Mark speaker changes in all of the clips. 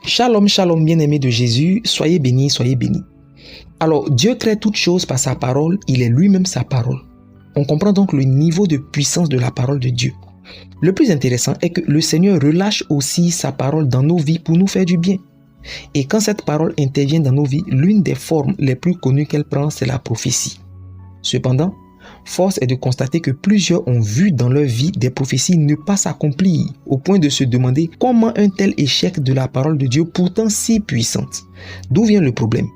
Speaker 1: Shalom, shalom, bien-aimés de Jésus, soyez bénis, soyez bénis. Alors, Dieu crée toutes choses par sa parole, il est lui-même sa parole. On comprend donc le niveau de puissance de la parole de Dieu. Le plus intéressant est que le Seigneur relâche aussi sa parole dans nos vies pour nous faire du bien. Et quand cette parole intervient dans nos vies, l'une des formes les plus connues qu'elle prend, c'est la prophétie. Cependant, force est de constater que plusieurs ont vu dans leur vie des prophéties ne pas s'accomplir, au point de se demander comment un tel échec de la parole de Dieu pourtant si puissante. D'où vient le problème?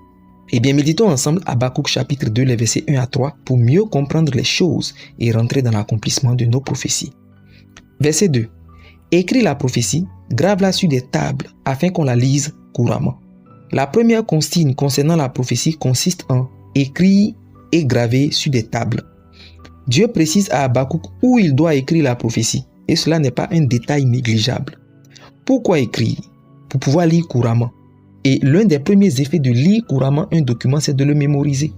Speaker 1: Eh bien, méditons ensemble Habakkuk chapitre 2, les versets 1 à 3 pour mieux comprendre les choses et rentrer dans l'accomplissement de nos prophéties. Verset 2. Écris la prophétie, grave-la sur des tables afin qu'on la lise couramment. La première consigne concernant la prophétie consiste en écrire et graver sur des tables. Dieu précise à Habakkuk où il doit écrire la prophétie, et cela n'est pas un détail négligeable. Pourquoi écrire? Pour pouvoir lire couramment. Et l'un des premiers effets de lire couramment un document, c'est de le mémoriser.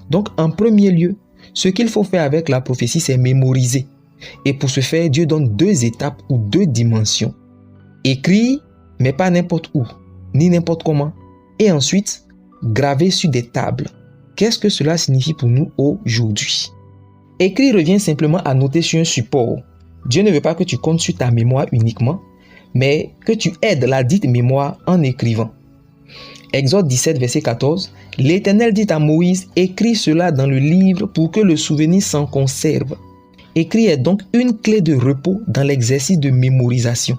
Speaker 1: Donc, en premier lieu, ce qu'il faut faire avec la prophétie, c'est mémoriser. Et pour ce faire, Dieu donne deux étapes ou deux dimensions. Écrire, mais pas n'importe où, ni n'importe comment. Et ensuite, graver sur des tables. Qu'est-ce que cela signifie pour nous aujourd'hui? Écrire revient simplement à noter sur un support. Dieu ne veut pas que tu comptes sur ta mémoire uniquement, mais que tu aides la dite mémoire en écrivant. Exode 17, verset 14, l'Éternel dit à Moïse, écris cela dans le livre pour que le souvenir s'en conserve. Écrire est donc une clé de repos dans l'exercice de mémorisation.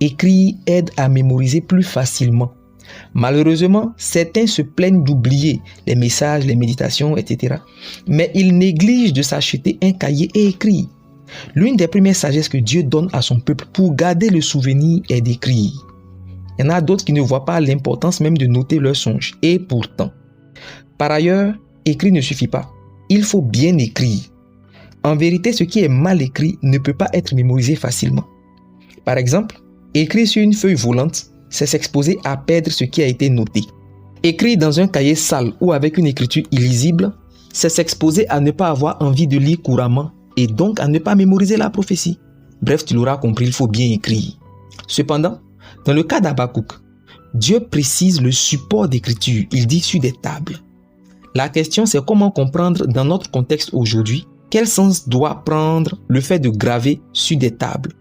Speaker 1: Écrire aide à mémoriser plus facilement. Malheureusement, certains se plaignent d'oublier les messages, les méditations, etc. Mais ils négligent de s'acheter un cahier et écrire. L'une des premières sagesses que Dieu donne à son peuple pour garder le souvenir est d'écrire. Il y en a d'autres qui ne voient pas l'importance même de noter leurs songes. Et pourtant, par ailleurs, écrire ne suffit pas. Il faut bien écrire. En vérité, ce qui est mal écrit ne peut pas être mémorisé facilement. Par exemple, écrire sur une feuille volante, c'est s'exposer à perdre ce qui a été noté. Écrire dans un cahier sale ou avec une écriture illisible, c'est s'exposer à ne pas avoir envie de lire couramment et donc à ne pas mémoriser la prophétie. Bref, tu l'auras compris, il faut bien écrire. Cependant, dans le cas d'Habakkuk, Dieu précise le support d'écriture, il dit sur des tables. La question c'est comment comprendre dans notre contexte aujourd'hui quel sens doit prendre le fait de graver sur des tables.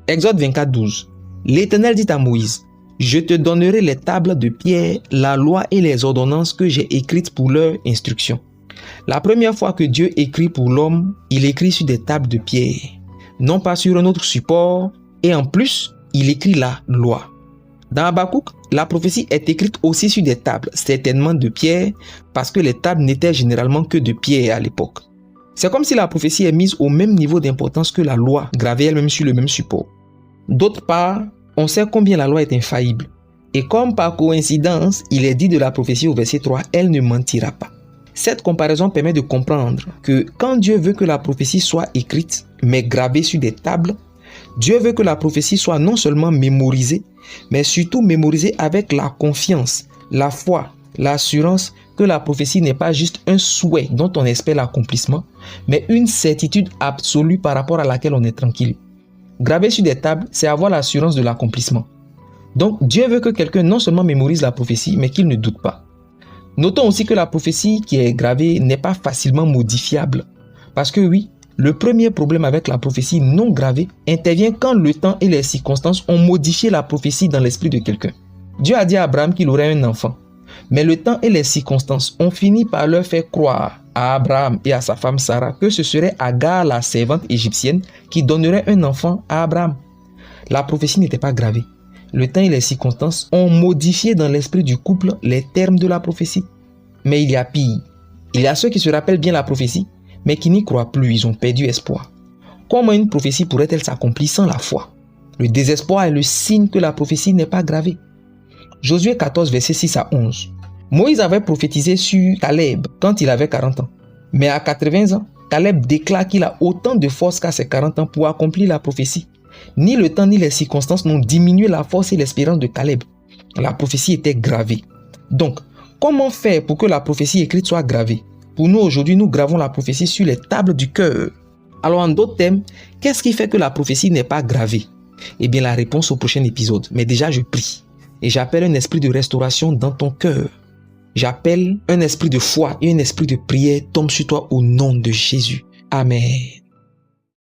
Speaker 1: Exode 24, 12. L'Éternel dit à Moïse, je te donnerai les tables de pierre, la loi et les ordonnances que j'ai écrites pour leur instruction. La première fois que Dieu écrit pour l'homme, il écrit sur des tables de pierre, non pas sur un autre support, et en plus, il écrit la loi. Dans Habakkuk, la prophétie est écrite aussi sur des tables, certainement de pierre, parce que les tables n'étaient généralement que de pierre à l'époque. C'est comme si la prophétie est mise au même niveau d'importance que la loi, gravée elle-même sur le même support. D'autre part, on sait combien la loi est infaillible. Et comme par coïncidence, il est dit de la prophétie au verset 3, elle ne mentira pas. Cette comparaison permet de comprendre que quand Dieu veut que la prophétie soit écrite, mais gravée sur des tables, Dieu veut que la prophétie soit non seulement mémorisée, mais surtout mémorisée avec la confiance, la foi, l'assurance que la prophétie n'est pas juste un souhait dont on espère l'accomplissement, mais une certitude absolue par rapport à laquelle on est tranquille. Graver sur des tables, c'est avoir l'assurance de l'accomplissement. Donc, Dieu veut que quelqu'un non seulement mémorise la prophétie, mais qu'il ne doute pas. Notons aussi que la prophétie qui est gravée n'est pas facilement modifiable. Parce que oui, le premier problème avec la prophétie non gravée intervient quand le temps et les circonstances ont modifié la prophétie dans l'esprit de quelqu'un. Dieu a dit à Abraham qu'il aurait un enfant. Mais le temps et les circonstances ont fini par leur faire croire à Abraham et à sa femme Sarah que ce serait Agar, la servante égyptienne, qui donnerait un enfant à Abraham. La prophétie n'était pas gravée. Le temps et les circonstances ont modifié dans l'esprit du couple les termes de la prophétie. Mais il y a pire. Il y a ceux qui se rappellent bien la prophétie, mais qui n'y croient plus, ils ont perdu espoir. Comment une prophétie pourrait-elle s'accomplir sans la foi? Le désespoir est le signe que la prophétie n'est pas gravée. Josué 14, versets 6 à 11. Moïse avait prophétisé sur Caleb quand il avait 40 ans. Mais à 80 ans, Caleb déclare qu'il a autant de force qu'à ses 40 ans pour accomplir la prophétie. Ni le temps ni les circonstances n'ont diminué la force et l'espérance de Caleb. La prophétie était gravée. Donc, comment faire pour que la prophétie écrite soit gravée? Pour nous aujourd'hui, nous gravons la prophétie sur les tables du cœur. Alors en d'autres termes, qu'est-ce qui fait que la prophétie n'est pas gravée? Eh bien la réponse au prochain épisode. Mais déjà je prie. Et j'appelle un esprit de restauration dans ton cœur. J'appelle un esprit de foi et un esprit de prière tombe sur toi au nom de Jésus. Amen.